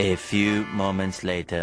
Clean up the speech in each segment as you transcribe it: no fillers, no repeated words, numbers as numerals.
A few moments later.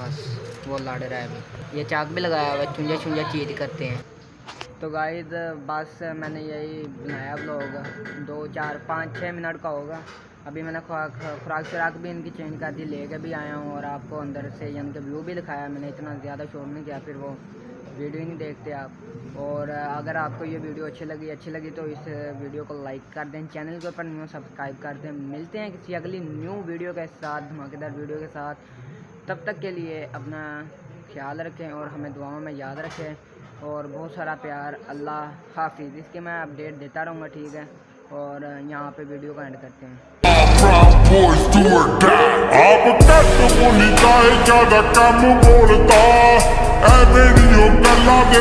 बस वो लड़ रहा है अभी, ये चाक भी लगाया हुआ है, चुंजा चुंजा चीट करते हैं। तो गाइस बस मैंने यही बनाया व्लॉग, 2 4 5 6 मिनट का होगा। अभी मैंने खुराक शराक भी इनकी चेंज कर दी, लेके भी आया हूँ और आपको अंदर से यानी कि व्यू भी दिखाया। मैंने इतना ज़्यादा शोर नहीं किया, फिर वो वीडियो नहीं देखते आप। और अगर आपको ये वीडियो अच्छी लगी तो इस वीडियो को लाइक कर दें, चैनल के ऊपर न्यू सब्सक्राइब कर दें। मिलते हैं किसी अगली न्यू वीडियो के साथ, धमाकेदार वीडियो के साथ। तब तक के लिए अपना ख्याल रखें और हमें दुआओं में याद रखें और बहुत सारा प्यार। अल्लाह हाफिज़। इसके मैं अपडेट देता रहूँगा, ठीक है। और यहाँ पे वीडियो का एंड करते हैं। आप कट बोली जाए ज्यादा कम बोलता, ऐ मेरी गल्ला दे